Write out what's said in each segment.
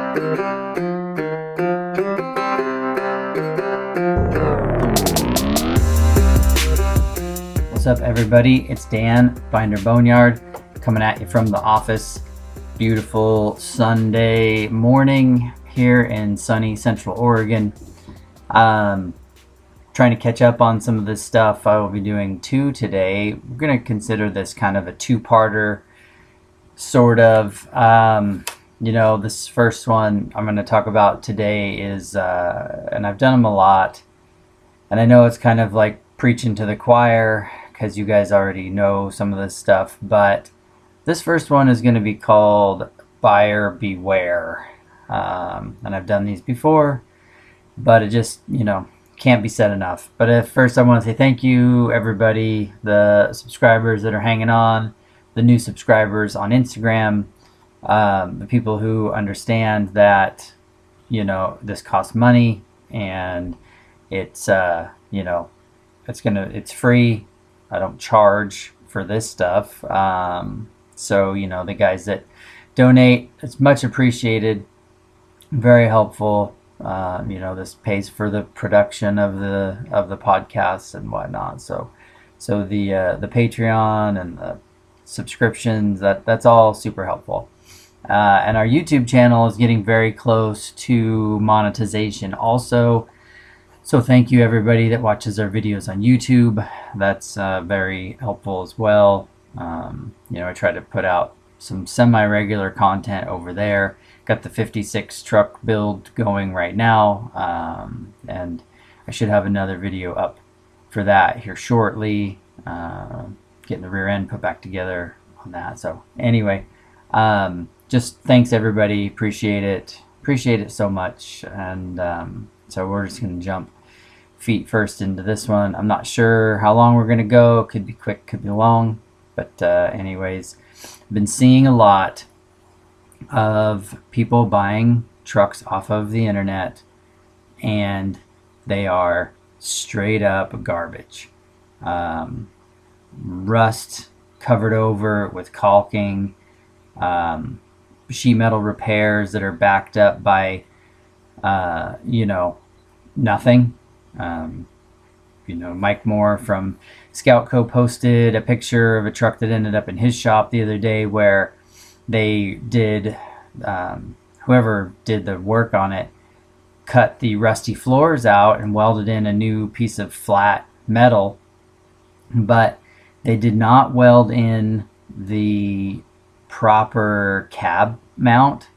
What's up, everybody? It's Dan, Binder Boneyard, coming at you from the office. Beautiful Sunday morning here in sunny Central Oregon. Trying to catch up on some of this stuff. I will be doing two today. We're going to consider this kind of a two-parter, sort of. This first one I'm going to talk about today is, and I've done them a lot, and I know it's kind of like preaching to the choir because you guys already know some of this stuff, but this first one is going to be called Buyer Beware. And I've done these before, but it just, can't be said enough. But at first I want to say thank you, everybody, the subscribers that are hanging on, the new subscribers on Instagram, the people who understand that, this costs money and it's, it's free. I don't charge for this stuff. So, the guys that donate, it's much appreciated, very helpful. This pays for the production of the podcasts and whatnot. So the Patreon and the subscriptions, that's all super helpful. And our YouTube channel is getting very close to monetization also. So thank you, everybody that watches our videos on YouTube. That's very helpful as well. I try to put out some semi-regular content over there. Got the 56 truck build going right now. And I should have another video up for that here shortly. Getting the rear end put back together on that. So anyway, just thanks, everybody. Appreciate it so much. And so we're just going to jump feet first into this one. I'm not sure how long we're going to go. It could be quick, could be long. But anyways, I've been seeing a lot of people buying trucks off of the internet, and they are straight up garbage. Rust covered over with caulking, sheet metal repairs that are backed up by, nothing. Mike Moore from Scoutco posted a picture of a truck that ended up in his shop the other day where they did, whoever did the work on it, cut the rusty floors out and welded in a new piece of flat metal, but they did not weld in the proper cab mount.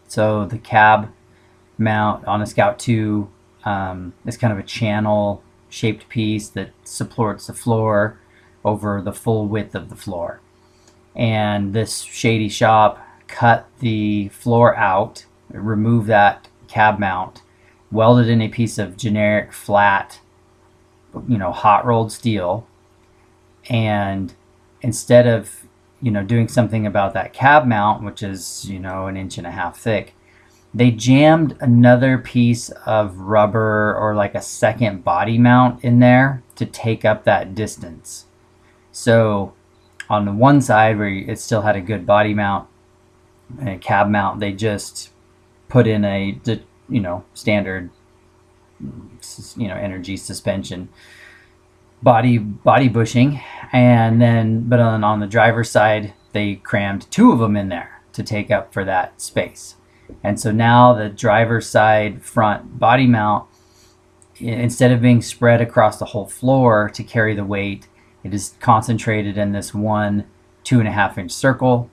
So the cab mount on a Scout 2 is kind of a channel shaped piece that supports the floor over the full width of the floor. And this shady shop cut the floor out, removed that cab mount, welded in a piece of generic flat, hot rolled steel. And instead of, doing something about that cab mount, which is, 1.5 inches thick, they jammed another piece of rubber or like a second body mount in there to take up that distance. So on the one side where it still had a good body mount and a cab mount, they just put in a, standard, energy suspension body bushing. And then, but on the driver's side, they crammed two of them in there to take up for that space. And so now the driver's side front body mount, instead of being spread across the whole floor to carry the weight, it is concentrated in this one 2.5 inch circle.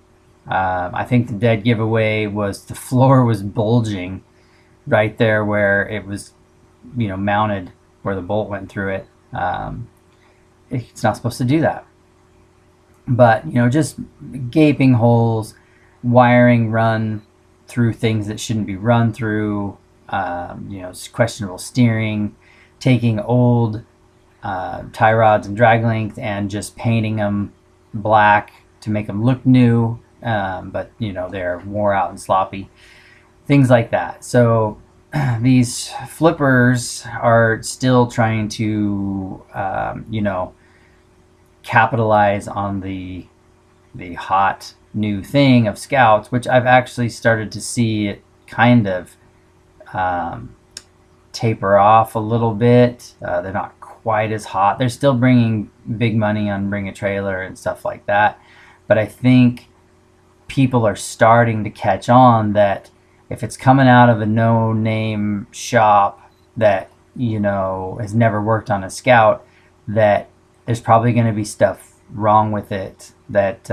I think the dead giveaway was the floor was bulging right there where it was, mounted, where the bolt went through it. It's not supposed to do that. But, just gaping holes, wiring run through things that shouldn't be run through, questionable steering, taking old tie rods and drag length and just painting them black to make them look new, but they're wore out and sloppy, things like that. So these flippers are still trying to capitalize on the hot new thing of Scouts, which I've actually started to see it kind of taper off a little bit. They're not quite as hot. They're still bringing big money on Bring a Trailer and stuff like that. But I think people are starting to catch on that if it's coming out of a no-name shop that, has never worked on a Scout, that there's probably going to be stuff wrong with it that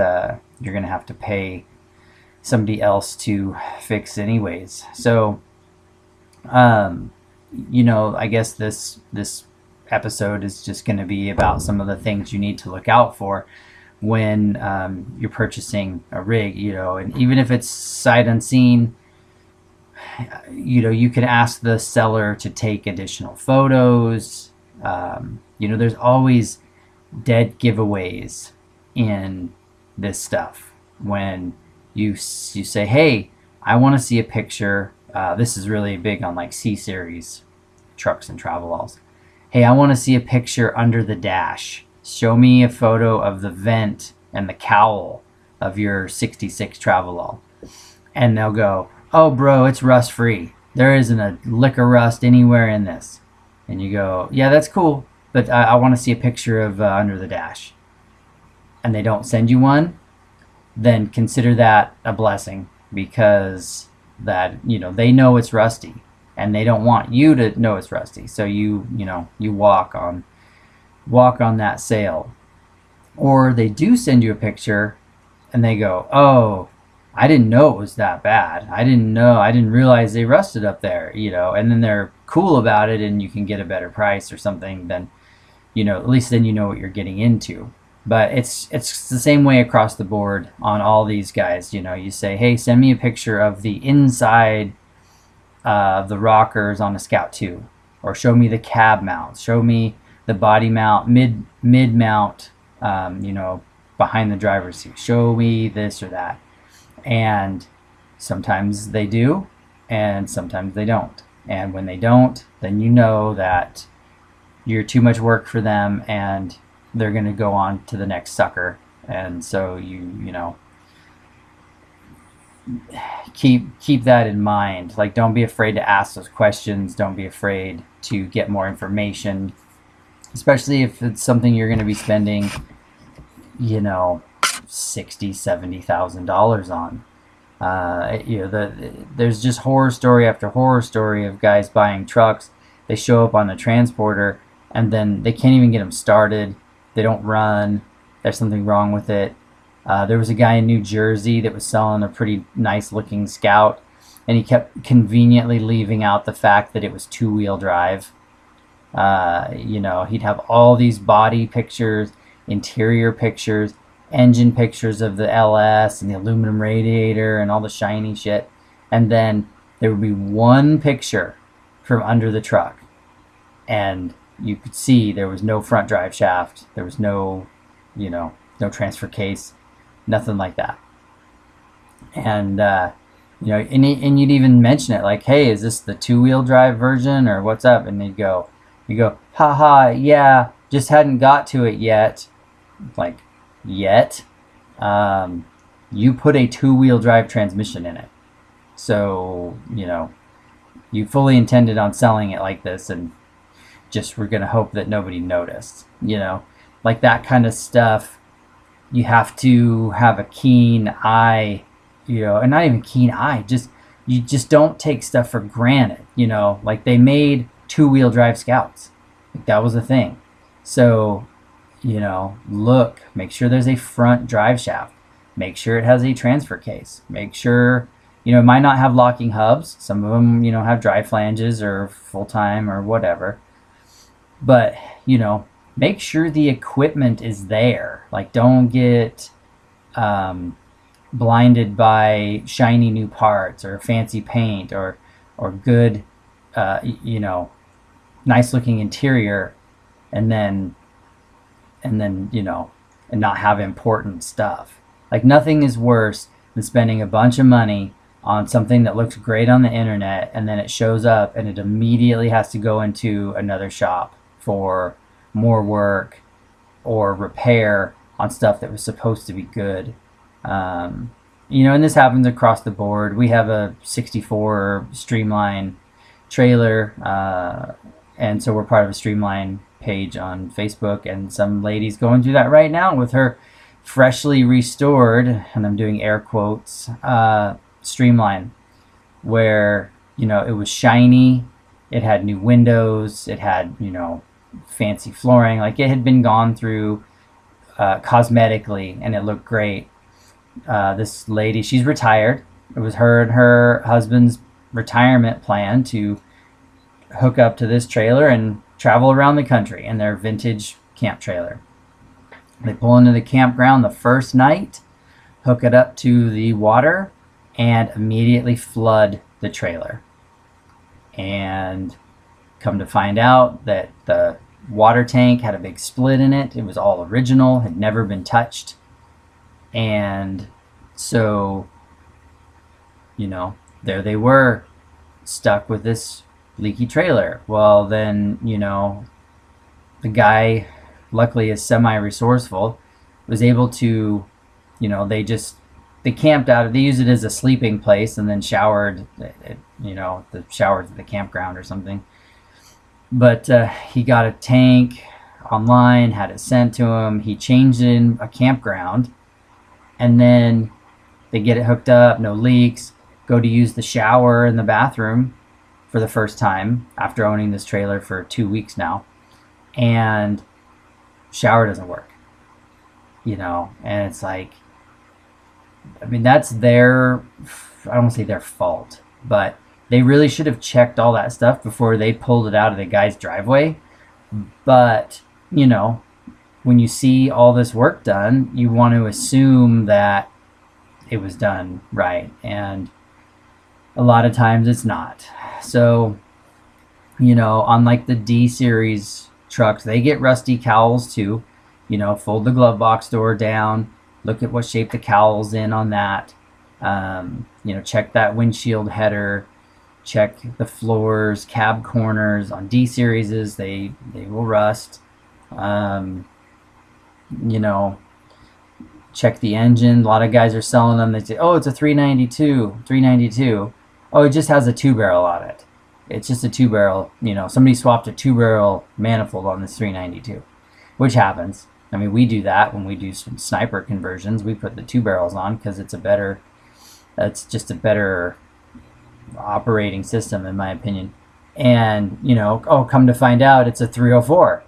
you're going to have to pay somebody else to fix anyways. So, I guess this episode is just going to be about some of the things you need to look out for when you're purchasing a rig, and even if it's sight unseen, you can ask the seller to take additional photos. There's always dead giveaways in this stuff. When you say, hey, I want to see a picture. This is really big on like C-Series trucks and Travelalls. Hey, I want to see a picture under the dash. Show me a photo of the vent and the cowl of your 66 Travelall. And they'll go, oh, bro, it's rust free. There isn't a lick of rust anywhere in this. And you go, yeah, that's cool, but I want to see a picture of under the dash. And they don't send you one, then consider that a blessing, because that, they know it's rusty and they don't want you to know it's rusty. So you walk on that sale. Or they do send you a picture and they go, oh, I didn't know it was that bad. I didn't realize they rusted up there, and then they're cool about it and you can get a better price or something. Then, at least then you know what you're getting into. But it's the same way across the board on all these guys. You say, hey, send me a picture of the inside of the rockers on a Scout 2, or show me the cab mounts, show me the body mount, mid mount, behind the driver's seat, show me this or that. And sometimes they do, and sometimes they don't. And when they don't, then you know that you're too much work for them and they're going to go on to the next sucker. And so keep that in mind. Like, don't be afraid to ask those questions. Don't be afraid to get more information, especially if it's something you're going to be spending, $60,000-$70,000 on. There's just horror story after horror story of guys buying trucks. They show up on a transporter and then they can't even get them started. They don't run. There's something wrong with it. There was a guy in New Jersey that was selling a pretty nice looking Scout, and he kept conveniently leaving out the fact that it was 2-wheel drive. He'd have all these body pictures, interior pictures, engine pictures of the LS and the aluminum radiator and all the shiny shit. And then there would be one picture from under the truck, and you could see there was no front drive shaft. There was no transfer case, nothing like that. And, and you'd even mention it like, hey, is this the 2-wheel drive version or what's up? And you go, haha, yeah, just hadn't got to it yet. Like, yet? You put a 2-wheel drive transmission in it. So, you fully intended on selling it like this, and just we're going to hope that nobody noticed. Like that kind of stuff, you have to have a keen eye, and not even keen eye, you just don't take stuff for granted. Like they made 2-wheel drive Scouts. Like that was a thing. So, look, make sure there's a front drive shaft. Make sure it has a transfer case. Make sure, it might not have locking hubs. Some of them, have dry flanges or full-time or whatever. But, make sure the equipment is there. Like, don't get blinded by shiny new parts or fancy paint or good, nice looking interior, and not have important stuff. Like, nothing is worse than spending a bunch of money on something that looks great on the internet, and then it shows up and it immediately has to go into another shop for more work or repair on stuff that was supposed to be good. and this happens across the board. We have a 64 Streamline trailer, and so we're part of a Streamline page on Facebook, and some lady's going through that right now with her freshly restored, and I'm doing air quotes, Streamline, where, it was shiny, it had new windows, it had, fancy flooring, like it had been gone through cosmetically, and it looked great. This lady, she's retired. It was her and her husband's retirement plan to hook up to this trailer and travel around the country in their vintage camp trailer. They pull into the campground the first night, hook it up to the water, and immediately flood the trailer. And come to find out that the water tank had a big split in it. It was all original, had never been touched. And so, there they were, stuck with this leaky trailer. Well, then, the guy, luckily is semi-resourceful, was able to, they camped out, they used it as a sleeping place and then showered, the showers at the campground or something. But he got a tank online, had it sent to him. He changed it in a campground, and then they get it hooked up, no leaks, go to use the shower in the bathroom for the first time after owning this trailer for 2 weeks now, and shower doesn't work, and it's like, that's their, I don't want to say their fault, but they really should have checked all that stuff before they pulled it out of the guy's driveway. But, when you see all this work done, you want to assume that it was done right. And a lot of times it's not. So, on like the D series trucks, they get rusty cowls too. Fold the glove box door down, look at what shape the cowl's in on that. Check that windshield header, check the floors, cab corners. On D series, they will rust. Check the engine. A lot of guys are selling them. They say, oh, it's a 392. Oh, it just has a 2-barrel on it. It's just a 2-barrel. Somebody swapped a 2-barrel manifold on this 392, which happens. We do that when we do some sniper conversions. We put the 2 barrels on because that's just a better operating system, in my opinion. And, come to find out it's a 304,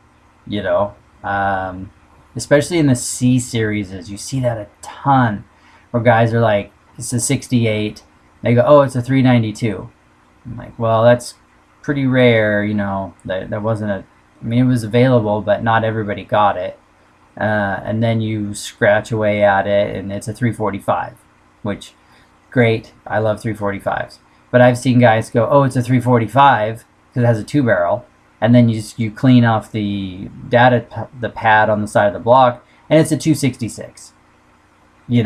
especially in the C series, you see that a ton, where guys are like, it's a 68. They go, oh, it's a 392. I'm like, well, that's pretty rare, that wasn't it was available, but not everybody got it. And then you scratch away at it, and it's a 345, which, great, I love 345s. But I've seen guys go, oh, it's a 345 because it has a 2-barrel, and then you clean off the the pad on the side of the block, and it's a 266. You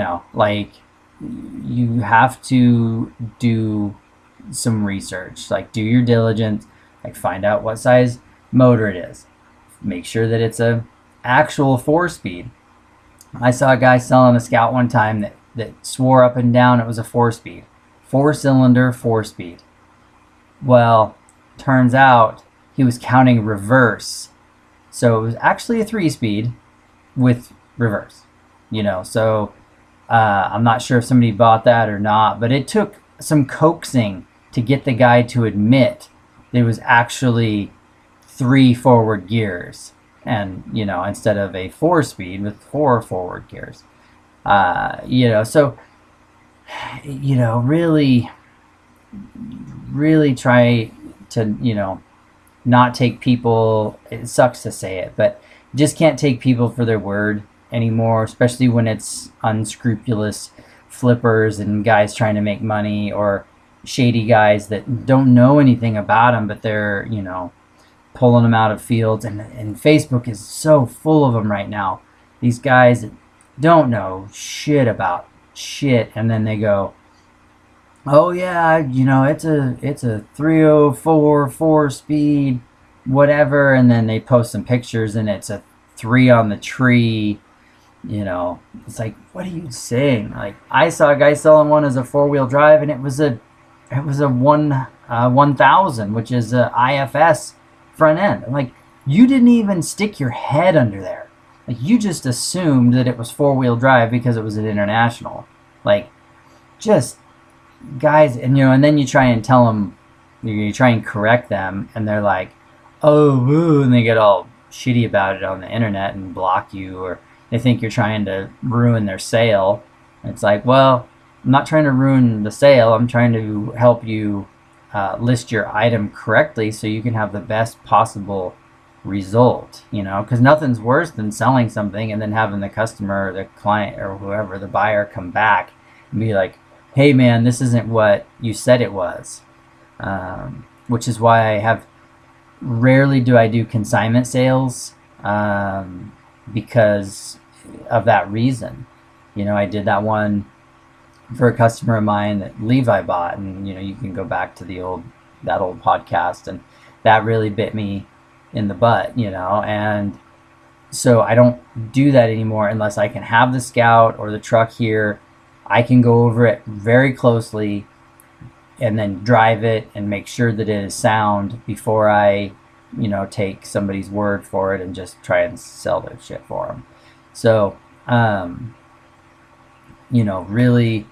have to do some research, like do your diligence, like find out what size motor it is, make sure that it's a actual 4-speed. I saw a guy selling a Scout one time that swore up and down it was a 4-speed. 4-cylinder, 4-speed. Well, turns out he was counting reverse. So it was actually a 3-speed with reverse. So I'm not sure if somebody bought that or not, but it took some coaxing to get the guy to admit there was actually 3 forward gears, and instead of a 4-speed with 4 forward gears. So really try to not take people, it sucks to say it, but just can't take people for their word anymore, especially when it's unscrupulous flippers and guys trying to make money, or shady guys that don't know anything about them, but they're pulling them out of fields. And Facebook is so full of them right now. These guys that don't know shit about shit, and then they go, oh yeah, it's a 304 4-speed whatever, and then they post some pictures and it's a 3 on the tree, It's like, what are you saying? Like, I saw a guy selling one as a 4-wheel drive, and it was a 1000, which is a IFS front end. I'm like, you didn't even stick your head under there. Like, you just assumed that it was 4-wheel drive because it was an International. Like, just guys, and then you try and tell them, you try and correct them, and they're like, oh, woo, and they get all shitty about it on the internet and block you, or they think you're trying to ruin their sale. It's like, well, I'm not trying to ruin the sale. I'm trying to help you list your item correctly so you can have the best possible result, because nothing's worse than selling something and then having the customer, or the client, or whoever, the buyer, come back and be like, hey man, this isn't what you said it was. Which is why rarely do I do consignment sales, because of that reason. I did that one for a customer of mine that Levi bought, and you can go back to that old podcast, and that really bit me in the butt, and so I don't do that anymore unless I can have the Scout or the truck here. I can go over it very closely and then drive it and make sure that it is sound before I take somebody's word for it and just try and sell their shit for them. So really,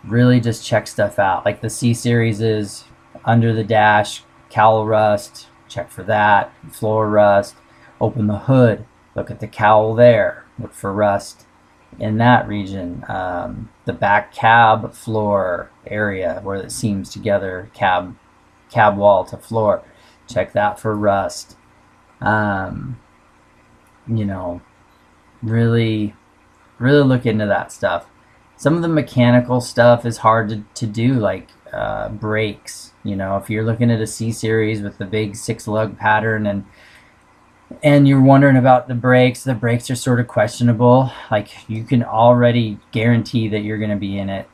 really just check stuff out. Like the C series is under the dash, cowl rust, check for that. Floor rust. Open the hood, look at the cowl there, look for rust in that region. The back cab floor area where it seams together, cab wall to floor, check that for rust. Really, really look into that stuff. Some of the mechanical stuff is hard to do, like brakes. If you're looking at a C series with the big 6-lug pattern and you're wondering about the brakes are sort of questionable. Like, you can already guarantee that you're going to be in it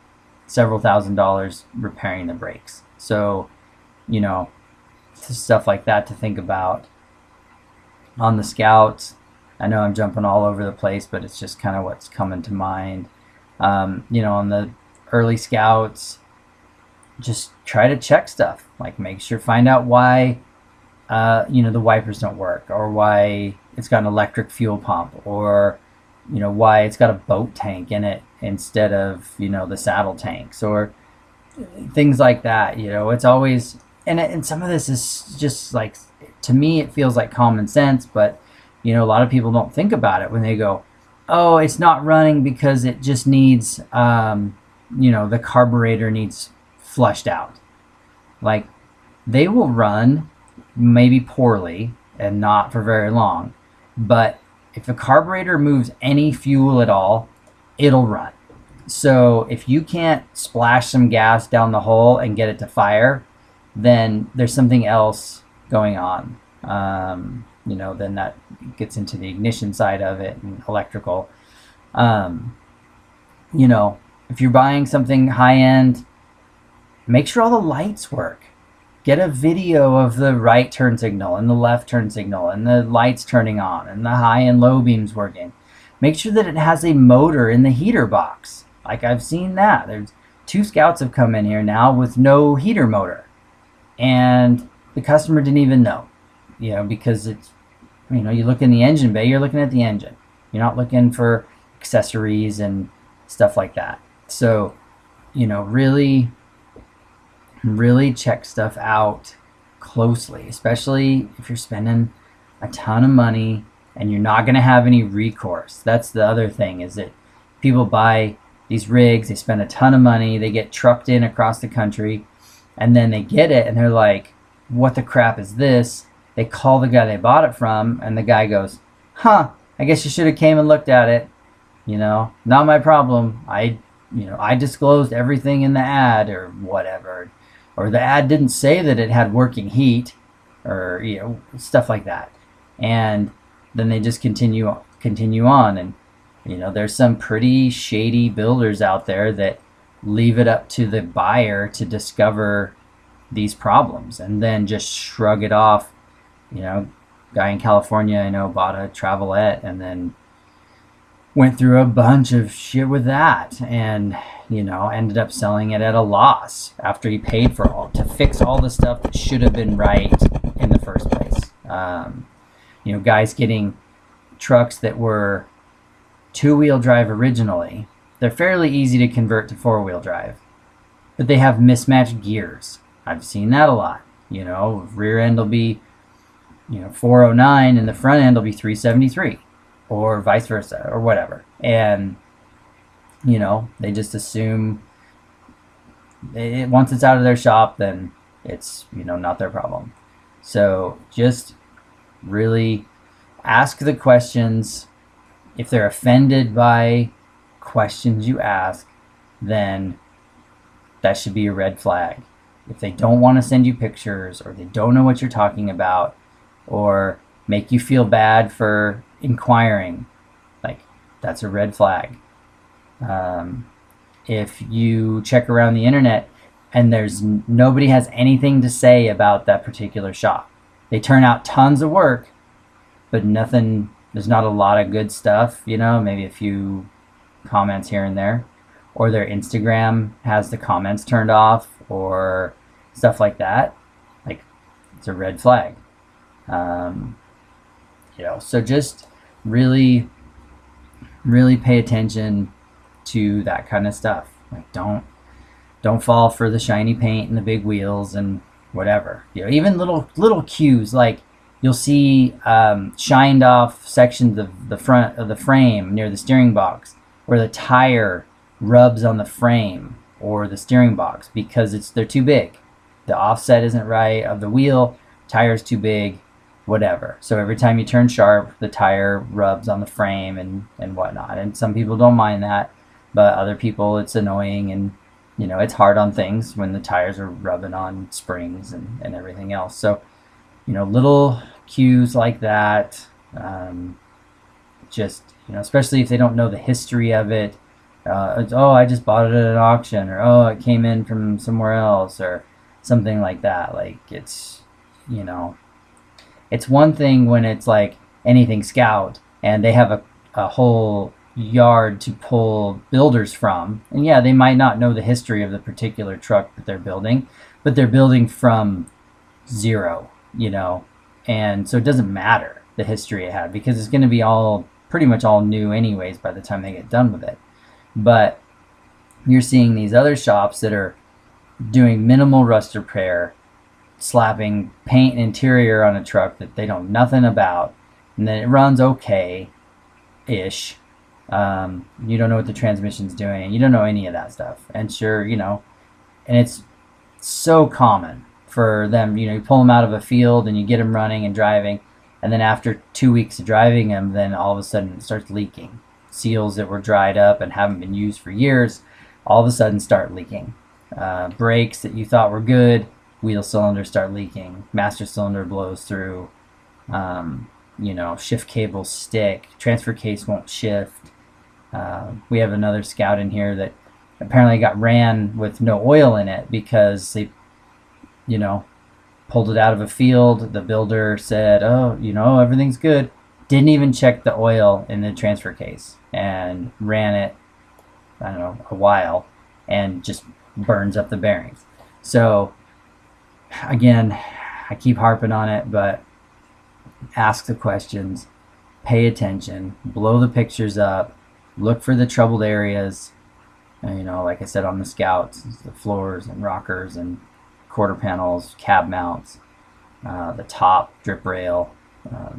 several $1,000s repairing the brakes. So, stuff like that to think about. On the Scouts, I know I'm jumping all over the place, but it's just kind of what's coming to mind. On the early Scouts, just try to check stuff. Like, find out why the wipers don't work, or why it's got an electric fuel pump, or why it's got a boat tank in it instead of the saddle tanks, or things like that. It's always, and some of this is just like, to me it feels like common sense, but a lot of people don't think about it when they go, oh, it's not running because it just needs the carburetor needs flushed out. Like, they will run maybe poorly and not for very long, but if the carburetor moves any fuel at all, it'll run. So if you can't splash some gas down the hole and get it to fire, then there's something else going on. Then that gets into the ignition side of it and electrical. If you're buying something high end, make sure all the lights work. Get a video of the right turn signal and the left turn signal and the lights turning on and the high and low beams working. Make sure that it has a motor in the heater box. Like, I've seen that. There's 2 Scouts have come in here now with no heater motor, and the customer didn't even know, because it's, you look in the engine bay, you're looking at the engine. You're not looking for accessories and stuff like that. So, really, really check stuff out closely, especially if you're spending a ton of money and you're not going to have any recourse. That's the other thing, is that people buy these rigs, they spend a ton of money, they get trucked in across the country, and then they get it and they're like, what the crap is this? They call the guy they bought it from, and the guy goes, I guess you should have came and looked at it. Not my problem. I disclosed everything in the ad, or whatever. Or the ad didn't say that it had working heat, or stuff like that. And then they just continue on, and there's some pretty shady builders out there that leave it up to the buyer to discover these problems and then just shrug it off. Guy in California I know bought a Travelette, and then went through a bunch of shit with that, and ended up selling it at a loss after he paid for all to fix all the stuff that should have been right in the first place. Guys getting trucks that were two-wheel drive originally, they're fairly easy to convert to four-wheel drive, but they have mismatched gears. I've seen that a lot. Rear end will be 409 and the front end will be 373, or vice versa, or whatever. And they just assume once it's out of their shop, then it's not their problem. So just really ask the questions. If they're offended by questions you ask, then that should be a red flag. If they don't want to send you pictures, or they don't know what you're talking about, or make you feel bad for inquiring, that's a red flag. If you check around the internet and nobody has anything to say about that particular shop, they turn out tons of work, but nothing. There's not a lot of good stuff. Maybe a few comments here and there, or their Instagram has the comments turned off, or stuff like that. It's a red flag. So just really, really pay attention to that kind of stuff. Don't fall for the shiny paint and the big wheels and whatever. Even little cues, like you'll see shined off sections of the front of the frame near the steering box, where the tire rubs on the frame or the steering box because they're too big. The offset isn't right of the wheel, tire's too big, whatever. So every time you turn sharp, the tire rubs on the frame and whatnot. And some people don't mind that, but other people it's annoying, and it's hard on things when the tires are rubbing on springs and everything else. So little cues like that, just especially if they don't know the history of it. I just bought it at an auction, or it came in from somewhere else, or something like that. It's it's one thing when it's like anything Scout and they have a whole yard to pull builders from, and they might not know the history of the particular truck that they're building, but they're building from zero, and so it doesn't matter the history it had, because it's going to be pretty much all new anyways by the time they get done with it. But you're seeing these other shops that are doing minimal rust repair, slapping paint and interior on a truck that they know nothing about, and then it runs okay-ish. You don't know what the transmission's doing. You don't know any of that stuff. And sure, and it's so common for them, you pull them out of a field and you get them running and driving, and then after 2 weeks of driving them, then all of a sudden it starts leaking. Seals that were dried up and haven't been used for years, all of a sudden start leaking. Brakes that you thought were good, wheel cylinders start leaking. Master cylinder blows through. Shift cables stick. Transfer case won't shift. We have another Scout in here that apparently got ran with no oil in it because they, pulled it out of a field. The builder said, everything's good. Didn't even check the oil in the transfer case and ran it, a while, and just burns up the bearings. So again, I keep harping on it, but ask the questions, pay attention, blow the pictures up, look for the troubled areas. Like I said, on the Scouts, the floors and rockers and quarter panels, cab mounts, the top drip rail,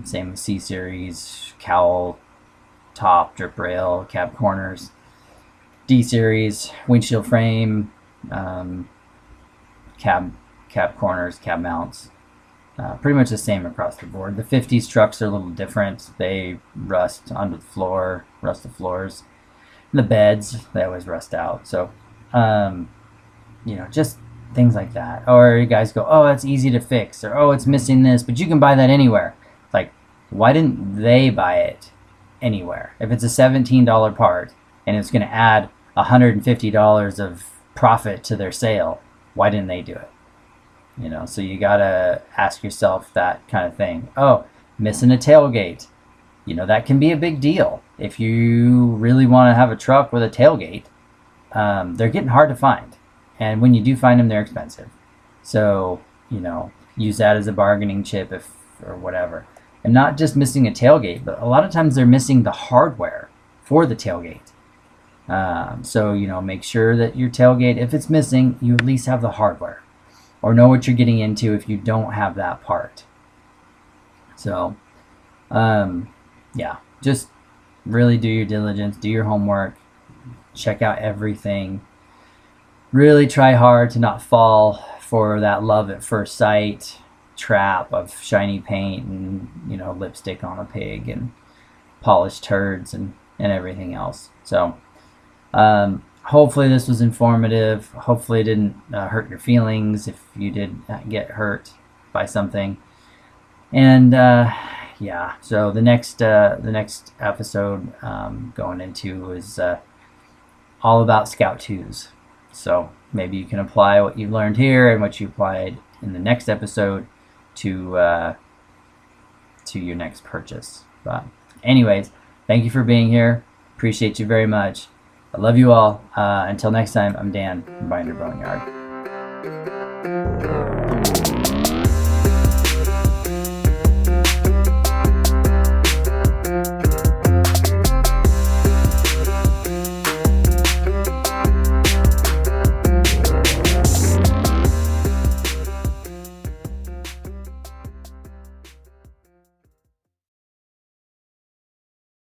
same with C-Series, cowl, top, drip rail, cab corners, D-Series, windshield frame, cab corners, cab mounts. Pretty much the same across the board. The 50s trucks are a little different. They rust onto the floor, rust the floors. The beds, they always rust out. So, just things like that. Or you guys go, that's easy to fix. Or, it's missing this, but you can buy that anywhere. It's like, why didn't they buy it anywhere? If it's a $17 part and it's going to add $150 of profit to their sale, why didn't they do it? So you got to ask yourself that kind of thing. Missing a tailgate. That can be a big deal. if you really want to have a truck with a tailgate, they're getting hard to find. And when you do find them, they're expensive. So, use that as a bargaining chip or whatever. And not just missing a tailgate, but a lot of times they're missing the hardware for the tailgate. So, make sure that your tailgate, if it's missing, you at least have the hardware or know what you're getting into if you don't have that part. So, just really do your diligence, do your homework, check out everything. Really try hard to not fall for that love at first sight trap of shiny paint and, lipstick on a pig and polished turds and everything else. So, hopefully this was informative. Hopefully it didn't hurt your feelings if you did get hurt by something. And so the next episode going into is all about Scout 2s. So maybe you can apply what you've learned here and what you applied in the next episode to your next purchase. But anyways, thank you for being here. Appreciate you very much. I love you all. Until next time, I'm Dan from Binder Boneyard.